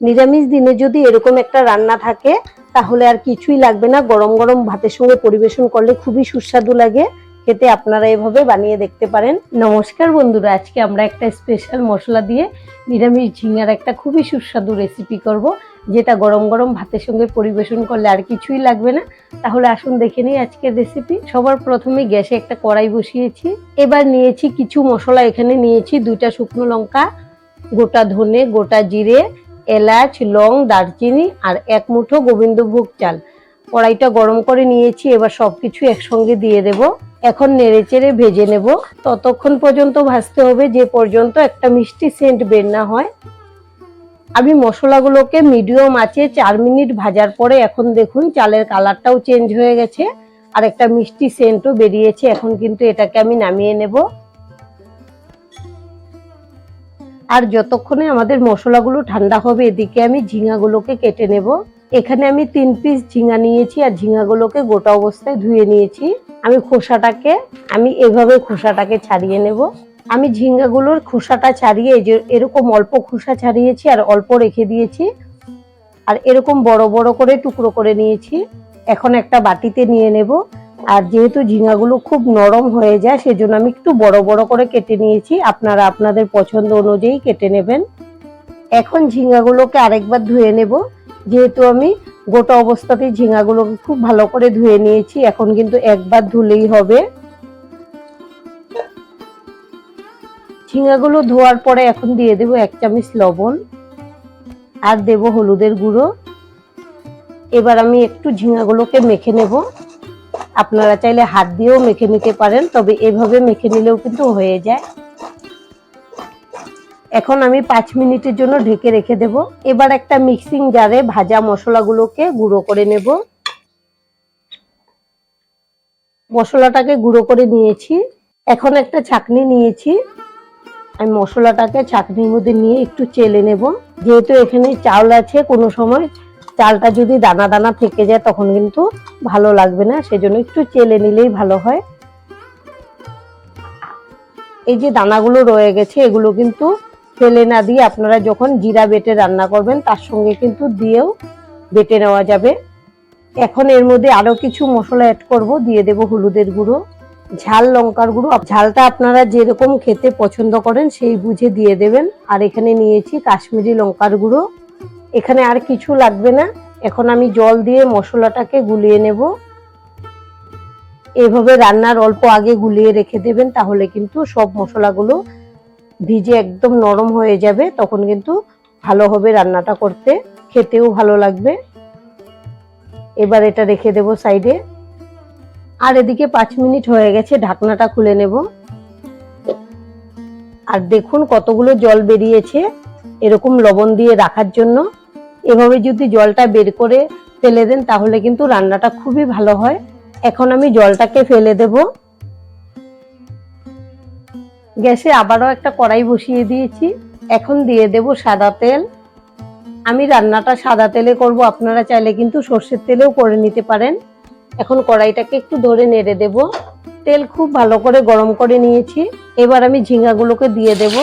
নিরামিষ দিনে যদি এরকম একটা রান্না থাকে তাহলে আর কিছুই লাগবে না, গরম গরম ভাতের সঙ্গে পরিবেশন করলে খুবই সুস্বাদু লাগে খেতে। আপনারা এভাবে বানিয়ে দেখতে পারেন। নমস্কার বন্ধুরা, আজকে আমরা একটা স্পেশাল মশলা দিয়ে নিরামিষ ঝিঙার একটা খুবই সুস্বাদু রেসিপি করব, যেটা গরম গরম ভাতের সঙ্গে পরিবেশন করলে আর কিছুই লাগবে না। তাহলে আসুন দেখে নিই আজকের রেসিপি। সবার প্রথমে গ্যাসে একটা কড়াই বসিয়েছি। এবার নিয়েছি কিছু মশলা। এখানে নিয়েছি 2টা শুকনো লঙ্কা, গোটা ধনে, গোটা জিরে, এলাচ, লং, দারচিনি আর 1 মুঠো গোবিন্দভোগ চাল। কড়াইটা গরম করে নিয়েছি। এবার সবকিছু একসঙ্গে দিয়ে দেব। এখন নেড়েচেড়ে ভেজে নেব। ততক্ষণ পর্যন্ত ভাজতে হবে যে পর্যন্ত একটা মিষ্টি সেন্ট বের না হয়। আমি মশলাগুলোকে মিডিয়াম আঁচে 4 মিনিট ভাজার পরে এখন দেখুন চালের কালারটাও চেঞ্জ হয়ে গেছে আর একটা মিষ্টি সেন্টও বেরিয়েছে। এখন কিন্তু এটাকে আমি নামিয়ে নেব। আর যতক্ষণে আমাদের মশলাগুলো ঠান্ডা হবে এদিকে আমি ঝিঙাগুলোকে কেটে নেব। এখানে আমি 3 পিস ঝিঙা নিয়েছি আর ঝিঙাগুলোকে গোটা অবস্থায় ধুয়ে নিয়েছি। আমি এভাবে খোসাটাকে ছাড়িয়ে নেব। আমি ঝিঙাগুলোর খোসাটা ছাড়িয়ে এরকম অল্প খোসা ছাড়িয়েছি আর অল্প রেখে দিয়েছি। আর এরকম বড় বড় করে টুকরো করে নিয়েছি। এখন একটা বাটিতে নিয়ে নেব। আর যেহেতু ঝিঙাগুলো খুব নরম হয়ে যায় সেজন্য আমি একটু বড় বড় করে কেটে নিয়েছি। আপনারা আপনাদের পছন্দ অনুযায়ী কেটে নেবেন। এখন ঝিঙাগুলোকে আরেকবার ধুয়ে নেব। যেহেতু আমি গোটা অবস্থাতে ঝিঙাগুলোকে খুব ভালো করে ধুয়ে নিয়েছি, এখন কিন্তু একবার ধুলেই হবে। ঝিঙাগুলো ধোয়ার পরে এখন দিয়ে দেব 1 চামচ লবণ আর দেব হলুদের গুঁড়ো। এবার আমি একটু ঝিঙাগুলোকে মেখে নেব। আপনারা চাইলে হাত দিয়েও মেখে নিতে পারেন, তবে এভাবে মেখে নিলেও কিন্তু হয়ে যায়। এখন আমি 5 মিনিটের জন্য ঢেকে রেখে দেব। এবার একটা মিক্সিং জারে ভাজা মশলাগুলোকে গুঁড়ো করে নেব। মশলাটাকে গুঁড়ো করে নিয়েছি। এখন একটা ছাঁকনি নিয়েছি। আমি মশলাটাকে ছাঁকনির মধ্যে নিয়ে একটু চেলে নেব। যেহেতু এখানে চাল আছে, কোনো সময় চালটা যদি দানা দানা থেকে যায় তখন কিন্তু ভালো লাগবে না, সেজন্য একটু চেলে নিলেই ভালো হয়। এই যে দানাগুলো রয়ে গেছে এগুলো কিন্তু ফেলে না দিয়ে আপনারা যখন জিরা বেটে রান্না করবেন তার সঙ্গে কিন্তু দিয়েও বেটে নেওয়া যাবে। এখন এর মধ্যে আরো কিছু মশলা অ্যাড করব। দিয়ে দেব হলুদের গুঁড়ো, ঝাল লঙ্কার গুঁড়ো। ঝালটা আপনারা যেরকম খেতে পছন্দ করেন সেই বুঝে দিয়ে দেবেন। আর এখানে নিয়েছি কাশ্মীরি লঙ্কার গুঁড়ো। এখানে আর কিছু লাগবে না। এখন আমি জল দিয়ে মশলাটাকে গুলিয়ে নেব। এইভাবে রান্নার অল্প আগে গুলিয়ে রেখে দেবেন, তাহলে কিন্তু সব মশলাগুলো ভিজে একদম নরম হয়ে যাবে। তখন কিন্তু ভালো হবে রান্নাটা করতে, খেতেও ভালো লাগবে। এবার এটা রেখে দেব সাইডে। আর এদিকে 5 মিনিট হয়ে গেছে, ঢাকনাটা খুলে নেব। আর দেখুন কতগুলো জল বেরিয়েছে এরকম লবণ দিয়ে রাখার জন্য। এভাবে যদি জলটা বের করে ফেলে দেন তাহলে কিন্তু রান্নাটা খুবই ভালো হয়। এখন আমি জলটাকে ফেলে দেব। গ্যাসে আবারও একটা কড়াই বসিয়ে দিয়েছি। এখন দিয়ে দেব সাদা তেল। আমি রান্নাটা সাদা তেলে করব, আপনারা চাইলে কিন্তু সর্ষের তেলেও করে নিতে পারেন। এখন কড়াইটাকে একটু ধরে নেড়ে দেব। তেল খুব ভালো করে গরম করে নিয়েছি। এবার আমি ঝিঙাগুলোকে দিয়ে দেব।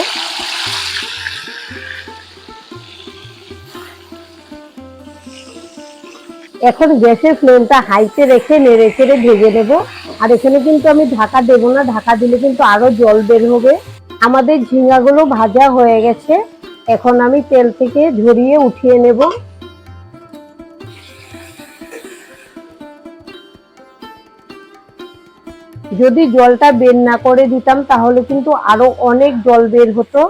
এখন গ্যাসের ফ্লেমটা হাইতে রেখে নেড়ে চেড়ে ভেজে নেব। আর এখানে কিন্তু আমি ঢাকা দেব না, ঢাকা দিলে কিন্তু আরো জল বের হবে। আমাদের ঝিঙাগুলো ভাজা হয়ে গেছে। এখন আমি তেল থেকে ঝরিয়ে উঠিয়ে নেব। যদি জলটা বের না করে দিতাম তাহলে কিন্তু আরো অনেক জল বের হতো,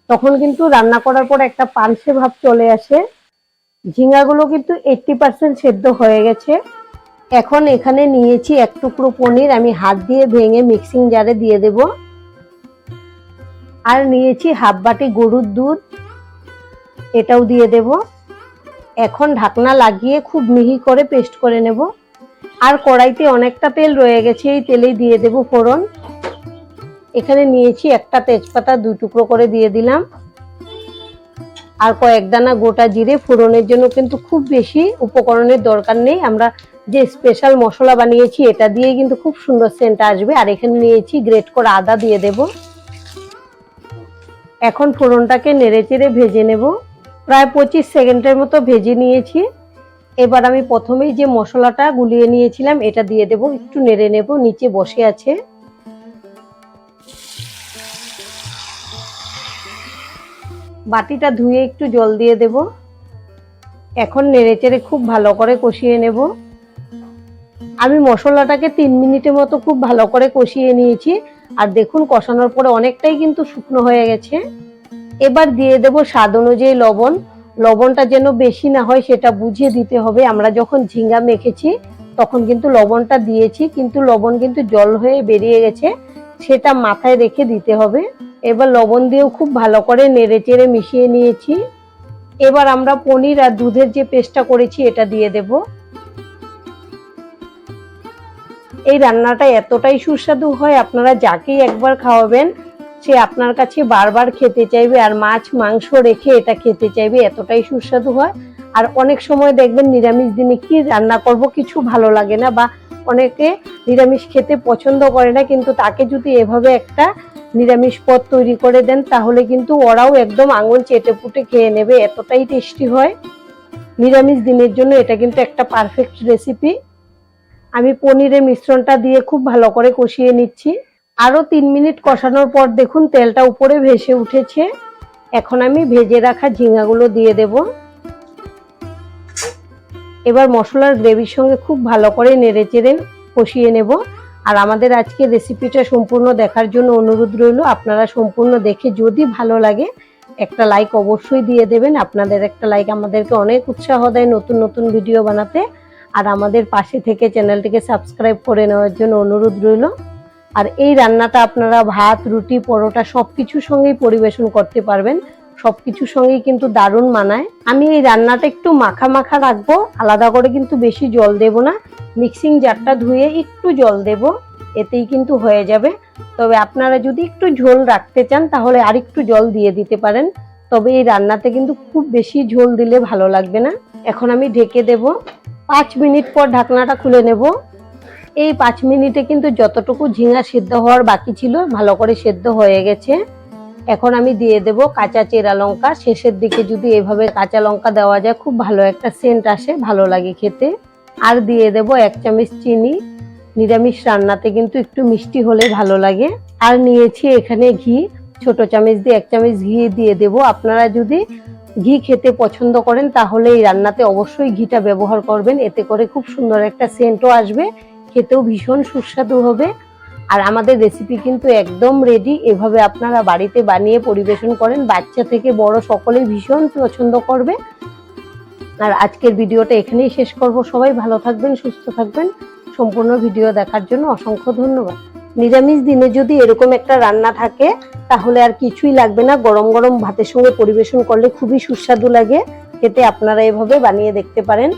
তখন কিন্তু রান্না করার পর একটা পানসে ভাব চলে আসে। ঝিঙাগুলো কিন্তু 80% সেদ্ধ হয়ে গেছে। এখন এখানে নিয়েছি 1 টুকরো পনির, আমি হাত দিয়ে ভেঙে মিক্সিং জারে দিয়ে দেব। আর নিয়েছি হাফ বাটি গরুর দুধ, এটাও দিয়ে দেব। এখন ঢাকনা লাগিয়ে খুব মিহি করে পেস্ট করে নেব। আর কড়াইতে অনেকটা তেল রয়ে গেছে, এই তেলেই দিয়ে দেব ফোড়ন। এখানে নিয়েছি একটা তেজপাতা 2 টুকরো করে দিয়ে দিলাম। আর কয়েক দানা গোটা জিরে। ফোড়নের জন্য কিন্তু খুব বেশি উপকরণের দরকার নেই, আমরা যে স্পেশাল মশলা বানিয়েছি এটা দিয়ে কিন্তু খুব সুন্দর সেন্ট আসবে। আর এখানে নিয়েছি গ্রেট করা আদা দিয়ে দেব। এখন ফোড়নটাকে নেড়েচেড়ে ভেজে নেব। প্রায় 25 সেকেন্ডের মতো ভেজে নিয়েছি। এবার আমি প্রথমেই যে মশলাটা গুলিয়ে নিয়েছিলাম এটা দিয়ে দেব, একটু নেড়ে নেব, নিচে বসে আছে। বাটিটা ধুয়ে একটু জল দিয়ে দেব। এখন নেড়েচেড়ে খুব ভালো করে কষিয়ে নেব। আমি মশলাটাকে 3 মিনিটের মতো খুব ভালো করে কষিয়ে নিয়েছি। আর দেখুন কষানোর পরে অনেকটাই কিন্তু শুকনো হয়ে গেছে। এবার দিয়ে দেব স্বাদ অনুযায়ী লবণ। লবণটা যেন বেশি না হয় সেটা বুঝিয়ে দিতে হবে। আমরা যখন ঝিঙ্গা মেখেছি তখন কিন্তু লবণটা দিয়েছি, কিন্তু লবণ কিন্তু জল হয়ে বেরিয়ে গেছে, সেটা মাথায় রেখে দিতে হবে। এবার লবণ দিয়েও খুব ভালো করে নেড়ে চেড়ে মিশিয়ে নিয়েছি। এবার আমরা পনির আর দুধের যে পেস্টটা করেছি এটা দিয়ে দেব। এই রান্নাটা এতটাই সুস্বাদু হয়, আপনারা যাকেই একবার খাওয়াবেন সে আপনার কাছে বারবার খেতে চাইবে, আর মাছ মাংস রেখে এটা খেতে চাইবে, এতটাই সুস্বাদু হয়। আর অনেক সময় দেখবেন নিরামিষ দিনে কি রান্না করব কিছু ভালো লাগে না, বা অনেকে নিরামিষ খেতে পছন্দ করে না, কিন্তু তাকে যদি এভাবে একটা নিরামিষ পদ তৈরি করে দেন তাহলে কিন্তু ওরাও একদম আঙুল চেটে পুটে খেয়ে নেবে, এতটাই টেস্টি হয়। নিরামিষ দিনের জন্য এটা কিন্তু একটা পারফেক্ট রেসিপি। আমি পনিরের মিশ্রণটা দিয়ে খুব ভালো করে কষিয়ে নিচ্ছি। আরো 3 মিনিট কষানোর পর দেখুন তেলটা উপরে ভেসে উঠেছে। এখন আমি ভেজে রাখা ঝিঙ্গাগুলো দিয়ে দেব। এবার মশলার গ্রেভির সঙ্গে খুব ভালো করে নেড়েচেড়ে কষিয়ে নেব। আর আমাদের আজকে রেসিপিটা সম্পূর্ণ দেখার জন্য অনুরোধ রইল, আপনারা সম্পূর্ণ দেখে যদি ভালো লাগে একটা লাইক অবশ্যই দিয়ে দেবেন। আপনাদের একটা লাইক আমাদেরকে অনেক উৎসাহ দেয় নতুন নতুন ভিডিও বানাতে। আর আমাদের পাশে থেকে চ্যানেলটিকে সাবস্ক্রাইব করে নেওয়ার জন্য অনুরোধ রইল। আর এই রান্নাটা আপনারা ভাত, রুটি, পরোটা সবকিছুর সঙ্গেই পরিবেশন করতে পারবেন, সবকিছুর সঙ্গেই কিন্তু দারুণ মানায়। আমি এই রান্নাটা একটু মাখা মাখা রাখবো, আলাদা করে কিন্তু বেশি জল দেব না। মিক্সিং জারটা ধুয়ে একটু জল দেব, এতেই কিন্তু হয়ে যাবে। তবে আপনারা যদি একটু ঝোল রাখতে চান তাহলে আরেকটু জল দিয়ে দিতে পারেন, তবে এই রান্নাতে কিন্তু খুব বেশি ঝোল দিলে ভালো লাগবে না। এখন আমি ঢেকে দেব। 5 মিনিট পর ঢাকনাটা খুলে নেব। এই 5 মিনিটে কিন্তু যতটুকু ঝিঙ্গা সিদ্ধ হওয়ার বাকি ছিল ভালো করে সিদ্ধ হয়ে গেছে। এখন আমি দিয়ে দেব কাঁচা চেরা লঙ্কা। শেষের দিকে যদি এভাবে কাঁচা লঙ্কা দেওয়া যায় খুব ভালো একটা সেন্ট আসে, ভালো লাগে খেতে। আর দিয়ে দেব 1 চামচ চিনি। নিরামিষ রান্নাতে কিন্তু একটু মিষ্টি হলে ভালো লাগে। আর নিয়েছি এখানে ঘি, ছোট চামচ দিয়ে 1 চামচ ঘি দিয়ে দেব। আপনারা যদি ঘি খেতে পছন্দ করেন তাহলে এই রান্নাতে অবশ্যই ঘিটা ব্যবহার করবেন, এতে করে খুব সুন্দর একটা সেন্টও আসবে, খেতেও ভীষণ সুস্বাদু হবে। আর আমাদের রেসিপি কিন্তু একদম রেডি। এভাবে আপনারা বাড়িতে বানিয়ে পরিবেশন করেন, বাচ্চা থেকে বড় সকলেই ভীষণ পছন্দ করবে। আর আজকের ভিডিওটা এখানেই শেষ করব। সবাই ভালো থাকবেন, সুস্থ থাকবেন। সম্পূর্ণ ভিডিও দেখার জন্য অসংখ্য ধন্যবাদ। নিরামিষ দিনে যদি এরকম একটা রান্না থাকে তাহলে আর কিছুই লাগবে না, গরম গরম ভাতের সঙ্গে পরিবেশন করলে খুবই সুস্বাদু লাগে খেতে। আপনারা এভাবে বানিয়ে দেখতে পারেন।